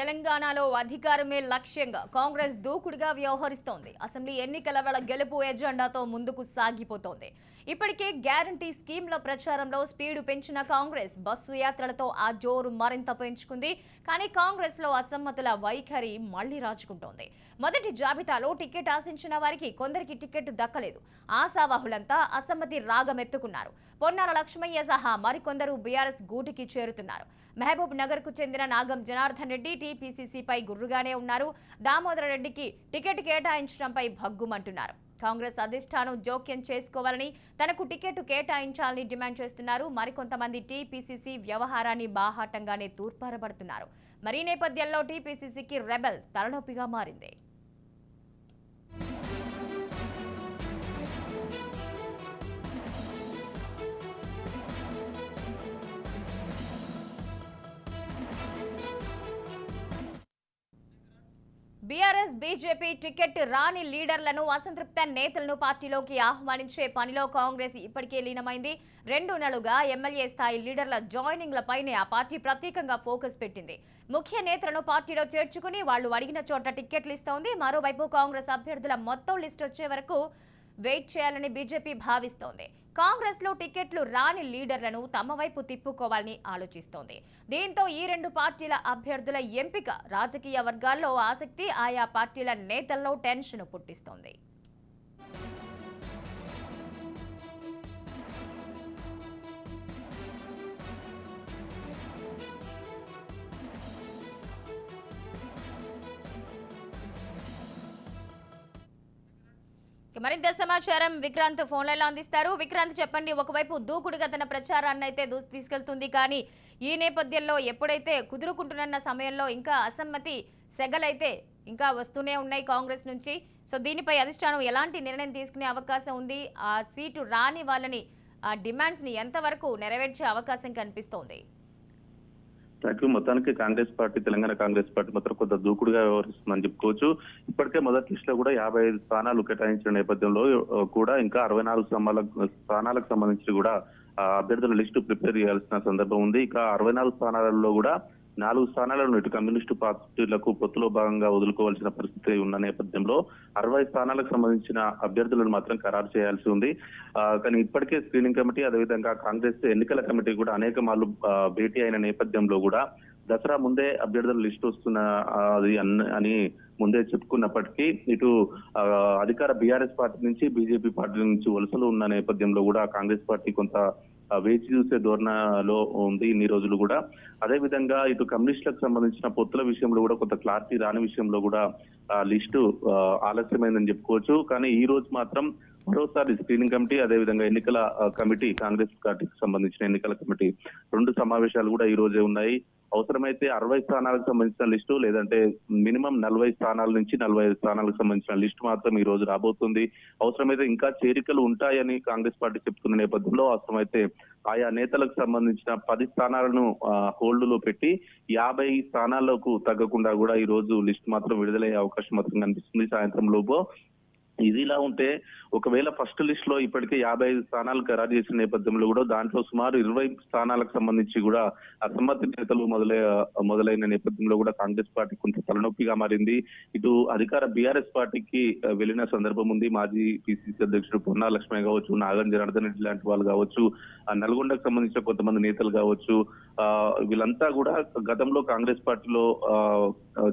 తెలంగాణలో అధికారమే లక్ష్యంగా కాంగ్రెస్ దూకుడుగా వ్యవహరిస్తోంది. అసెంబ్లీ ఎన్నికల వేళ గెలుపు ఎజెండాతో ముందుకు సాగిపోతోంది. ఇప్పటికే గ్యారంటీ స్కీమ్ల ప్రచారంలో స్పీడు పెంచిన కాంగ్రెస్ బస్సు యాత్రలతో ఆ జోరు మరింత పెంచుకుంది. కానీ కాంగ్రెస్ లో అసమ్మతుల వైఖరి మళ్లీ రాజుకుంటోంది. మొదటి జాబితాలో టికెట్ ఆశించిన వారికి కొందరికి టికెట్ దక్కలేదు. ఆశావాహులంతా అసమ్మతి రాగమెత్తుకున్నారు. పొన్నాల లక్ష్మయ్య సహా మరికొందరు బీఆర్ఎస్ గూటికి చేరుతున్నారు. మహబూబ్ నగర్ కు చెందిన నాగం జనార్దన్ రెడ్డి టీపీసీసీపై గుర్రుగానే ఉన్నారు. దామోదర రెడ్డికి టికెట్ కేటాయించడంపై భగ్గుమంటున్నారు. కాంగ్రెస్ అధిష్టానం జోక్యం చేసుకోవాలని, తనకు టికెట్ కేటాయించాలని డిమాండ్ చేస్తున్నారు. మరికొంతమంది టీపీసీసీ వ్యవహారాన్ని బాహాటంగానే తూర్పారబడుతున్నారు. మరి నేపథ్యంలో టీపీసీసీకి రెబెల్ తలనొప్పిగా మారింది. బీఆర్ఎస్ బీజేపీ టికెట్ రాని లీడర్లను, అసంతృప్త నేతలను పార్టీలోకి ఆహ్వానించే పనిలో కాంగ్రెస్ ఇప్పటికే లీనమైంది. 2 నెలలుగా ఎమ్మెల్యే స్థాయి లీడర్ల జాయినింగ్లపైనే ఆ పార్టీ ప్రత్యేకంగా ఫోకస్ పెట్టింది. ముఖ్య నేతలను పార్టీలో చేర్చుకుని వాళ్లు అడిగిన చోట టికెట్లు ఇస్తోంది. మరోవైపు కాంగ్రెస్ అభ్యర్థుల మొత్తం లిస్ట్ వచ్చే వరకు వెయిట్ చేయాలని బీజేపీ భావిస్తోంది. కాంగ్రెస్ లో టికెట్లు రాని లీడర్లను తమ వైపు తిప్పుకోవాలని ఆలోచిస్తోంది. దీంతో ఈ 2 పార్టీల అభ్యర్థుల ఎంపిక రాజకీయ వర్గాల్లో ఆసక్తి, ఆయా పార్టీల నేతల్లో టెన్షన్ పుట్టిస్తోంది. మరింత సమాచారం విక్రాంత్ ఫోన్ లైన్ లో అందిస్తారు. విక్రాంత్, చెప్పండి. ఒకవైపు దూకుడుగా తన ప్రచారాన్ని అయితే తీసుకెళ్తుంది, కానీ ఈ నేపథ్యంలో ఎప్పుడైతే కుదురుకుంటున్న సమయంలో ఇంకా అసమ్మతి సెగలైతే ఇంకా వస్తూనే ఉన్నాయి కాంగ్రెస్ నుంచి. సో దీనిపై అధిష్టానం ఎలాంటి నిర్ణయం తీసుకునే అవకాశం ఉంది? ఆ సీటు రాని వాళ్ళని ఆ డిమాండ్స్ ని ఎంతవరకు నెరవేర్చే అవకాశం కనిపిస్తోంది? మొత్తానికి కాంగ్రెస్ పార్టీ, తెలంగాణ కాంగ్రెస్ పార్టీ మాత్రం కొంత దూకుడుగా వ్యవహరిస్తుందని చెప్పుకోవచ్చు. ఇప్పటికే మొదటి లిస్ట్ లో కూడా 55 స్థానాలు కేటాయించిన నేపథ్యంలో కూడా ఇంకా 64 స్థానాలకు సంబంధించి కూడా అభ్యర్థుల లిస్టు ప్రిపేర్ చేయాల్సిన సందర్భం ఉంది. ఇక 64 స్థానాలలో కూడా 4 స్థానాలను ఇటు కమ్యూనిస్టు పార్టీలకు పొత్తులో భాగంగా వదులుకోవాల్సిన పరిస్థితి ఉన్న నేపథ్యంలో 60 స్థానాలకు సంబంధించిన అభ్యర్థులను మాత్రం ఖరారు చేయాల్సి ఉంది. కానీ ఇప్పటికే స్క్రీనింగ్ కమిటీ, అదేవిధంగా కాంగ్రెస్ ఎన్నికల కమిటీ కూడా అనేక మార్లు భేటీ అయిన నేపథ్యంలో కూడా దసరా ముందే అభ్యర్థుల లిస్టు వస్తున్న అది అని ముందే చెప్పుకున్నప్పటికీ ఇటు అధికార బీఆర్ఎస్ పార్టీ నుంచి బీజేపీ పార్టీ నుంచి వలసలు ఉన్న నేపథ్యంలో కూడా కాంగ్రెస్ పార్టీ కొంత వేచి చూసే ధోరణిలో ఉంది ఇన్ని రోజులు కూడా. అదే విధంగా ఇటు కమ్యూనిస్టులకు సంబంధించిన పొత్తుల విషయంలో కూడా కొంత క్లారిటీ రాని విషయంలో కూడా లిస్టు ఆలస్యమైందని చెప్పుకోవచ్చు. కానీ ఈ రోజు మాత్రం మరోసారి స్క్రీనింగ్ కమిటీ, అదేవిధంగా ఎన్నికల కమిటీ, కాంగ్రెస్ పార్టీకి సంబంధించిన ఎన్నికల కమిటీ 2 సమావేశాలు కూడా ఈ రోజే ఉన్నాయి. అవసరమైతే 60 స్థానాలకు సంబంధించిన లిస్టు, లేదంటే మినిమం 40 స్థానాల నుంచి 45 స్థానాలకు సంబంధించిన లిస్టు మాత్రం ఈ రోజు రాబోతుంది. అవసరమైతే ఇంకా చేరికలు ఉంటాయని కాంగ్రెస్ పార్టీ చెప్తున్న నేపథ్యంలో అవసరమైతే ఆయా నేతలకు సంబంధించిన 10 స్థానాలను హోల్డ్ లో పెట్టి 50 స్థానాలకు తగ్గకుండా కూడా ఈ రోజు లిస్ట్ మాత్రం విడుదలయ్యే అవకాశం మాత్రం కనిపిస్తుంది సాయంత్రం లోపు. ఇదిలా ఉంటే ఒకవేళ ఫస్ట్ లిస్ట్ లో ఇప్పటికే 55 స్థానాలు ఖరారు చేసిన నేపథ్యంలో కూడా దాంట్లో సుమారు 20 స్థానాలకు సంబంధించి కూడా అసమ్మతి నేతలు మొదలైన నేపథ్యంలో కూడా కాంగ్రెస్ పార్టీ కొంత తలనొప్పిగా మారింది. ఇటు అధికార బీఆర్ఎస్ పార్టీకి వెళ్లిన సందర్భం ఉంది. మాజీ పిసిసి అధ్యక్షుడు పొన్నాల లక్ష్మయ్య కావచ్చు, నాగం జనార్దన్ రెడ్డి లాంటి వాళ్ళు కావచ్చు, నల్గొండకు సంబంధించిన కొంతమంది నేతలు కావచ్చు, వీళ్ళంతా కూడా గతంలో కాంగ్రెస్ పార్టీలో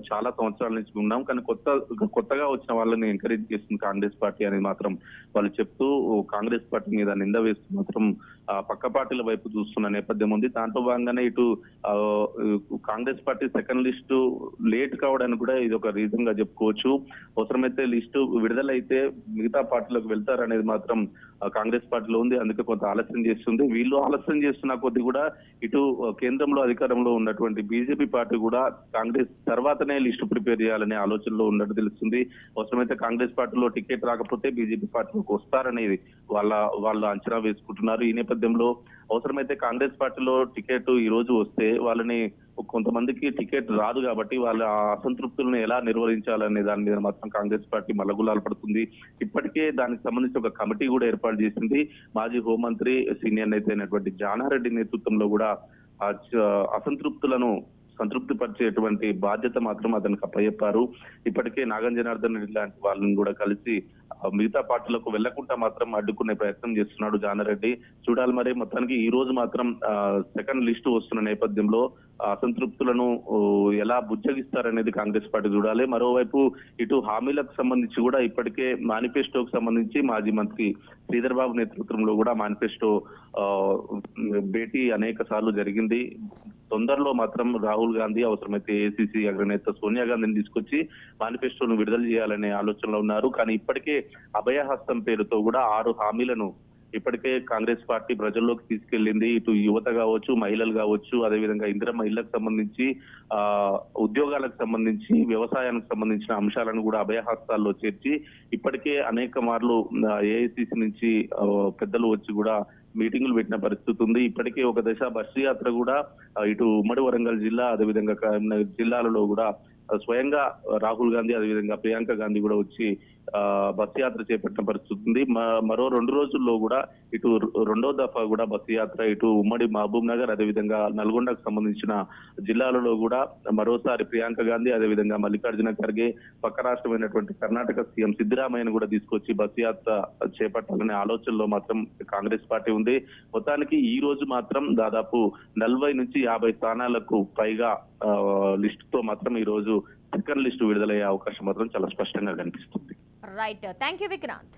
చాలా సంవత్సరాల నుంచి ఉన్నాం, కానీ కొత్తగా వచ్చిన వాళ్ళని ఎంకరేజ్ చేస్తుంది కాంగ్రెస్ పార్టీ అని మాత్రం వాళ్ళు చెప్తూ కాంగ్రెస్ పార్టీ మీద నింద వేస్తూ మాత్రం పక్క పార్టీల వైపు చూస్తున్న నేపథ్యం ఉంది. దాంట్లో భాగంగానే ఇటు Congress party second list late కావడానికి కూడా ఇది ఒక రీజన్ గా చెప్పుకోవచ్చు. అవసరమైతే లిస్టు విడుదలైతే మిగతా పార్టీలకు వెళ్తారనేది మాత్రం కాంగ్రెస్ పార్టీలో ఉంది. అందుకే కొంత ఆలస్యం చేస్తుంది. వీళ్ళు ఆలస్యం చేస్తున్న కొద్ది కూడా ఇటు కేంద్రంలో అధికారంలో ఉన్నటువంటి బీజేపీ పార్టీ కూడా కాంగ్రెస్ తర్వాతనే లిస్టు ప్రిపేర్ చేయాలనే ఆలోచనలో ఉన్నట్టు తెలుస్తుంది. అవసరమైతే కాంగ్రెస్ పార్టీలో టికెట్ రాకపోతే బీజేపీ పార్టీలోకి వస్తారనేది వాళ్ళు అంచనా వేసుకుంటున్నారు. ఈ నేపథ్యంలో అవసరమైతే కాంగ్రెస్ పార్టీలో టికెట్ ఈ రోజు వస్తే వాళ్ళని కొంతమందికి టికెట్ రాదు కాబట్టి వాళ్ళ అసంతృప్తులను ఎలా నిర్వహించాలనే దాని మీద మాత్రం కాంగ్రెస్ పార్టీ మల్లగులాలు పడుతుంది. ఇప్పటికే దానికి సంబంధించి ఒక కమిటీ కూడా ఏర్పాటు చేసింది. మాజీ హోంమంత్రి, సీనియర్ నేత అయినటువంటి జానారెడ్డి నేతృత్వంలో కూడా అసంతృప్తులను సంతృప్తి పరిచేటువంటి బాధ్యత మాత్రం అతనికి అప్పచెప్పారు. ఇప్పటికే నాగం జనార్దన్ రెడ్డి లాంటి వాళ్ళని కూడా కలిసి మిగతా పార్టీలకు వెళ్లకుండా మాత్రం అడ్డుకునే ప్రయత్నం చేస్తున్నాడు జానారెడ్డి. చూడాలి మరి మొత్తానికి ఈ రోజు మాత్రం సెకండ్ లిస్ట్ వస్తున్న నేపథ్యంలో అసంతృప్తులను ఎలా బుజ్జగిస్తారనేది కాంగ్రెస్ పార్టీ చూడాలి. మరోవైపు ఇటు హామీలకు సంబంధించి కూడా ఇప్పటికే మేనిఫెస్టోకు సంబంధించి మాజీ మంత్రి శ్రీధర్ బాబు నేతృత్వంలో కూడా మేనిఫెస్టో భేటీ అనేక సార్లు జరిగింది. తొందరలో మాత్రం రాహుల్ గాంధీ అవసరమైతే ఏఐసీసీ అగ్రనేత సోనియా గాంధీని తీసుకొచ్చి మేనిఫెస్టోను విడుదల చేయాలనే ఆలోచనలో ఉన్నారు. కానీ ఇప్పటికే అభయహస్తం పేరుతో కూడా 6 హామీలను ఇప్పటికే కాంగ్రెస్ పార్టీ ప్రజల్లోకి తీసుకెళ్లింది. ఇటు యువత కావచ్చు, మహిళలు కావచ్చు, అదేవిధంగా ఇందిరమ్మ ఇళ్లకు సంబంధించి ఉద్యోగాలకు సంబంధించి, వ్యవసాయానికి సంబంధించిన అంశాలను కూడా అభయహస్తాల్లో చేర్చి ఇప్పటికే అనేక మార్లు ఏఐసిసి నుంచి పెద్దలు వచ్చి కూడా మీటింగులు పెట్టిన పరిస్థితి ఉంది. ఇప్పటికే ఒక దశ బస్సు యాత్ర కూడా ఇటు ఉమ్మడి వరంగల్ జిల్లా, అదేవిధంగా జిల్లాలలో కూడా స్వయంగా రాహుల్ గాంధీ అదేవిధంగా ప్రియాంక గాంధీ కూడా వచ్చి బస్సు యాత్ర చేపట్టిన పరిస్థితి ఉంది. మరో 2 రోజుల్లో కూడా ఇటు రెండో దఫా కూడా బస్సు యాత్ర ఇటు ఉమ్మడి మహబూబ్ నగర్ అదేవిధంగా నల్గొండకు సంబంధించిన జిల్లాలలో కూడా మరోసారి ప్రియాంక గాంధీ అదేవిధంగా మల్లికార్జున ఖర్గే, పక్క రాష్ట్రమైనటువంటి కర్ణాటక సీఎం సిద్ధరామయ్యను కూడా తీసుకొచ్చి బస్సు యాత్ర చేపట్టాలనే ఆలోచనలో మాత్రం కాంగ్రెస్ పార్టీ ఉంది. మొత్తానికి ఈ రోజు మాత్రం దాదాపు 40 నుంచి 50 స్థానాలకు పైగా లిస్ట్ తో మాత్రం ఈ రోజు సెకండ్ లిస్టు విడుదలయ్యే అవకాశం మాత్రం చాలా స్పష్టంగా కనిపిస్తుంది. Right, thank you Vikrant.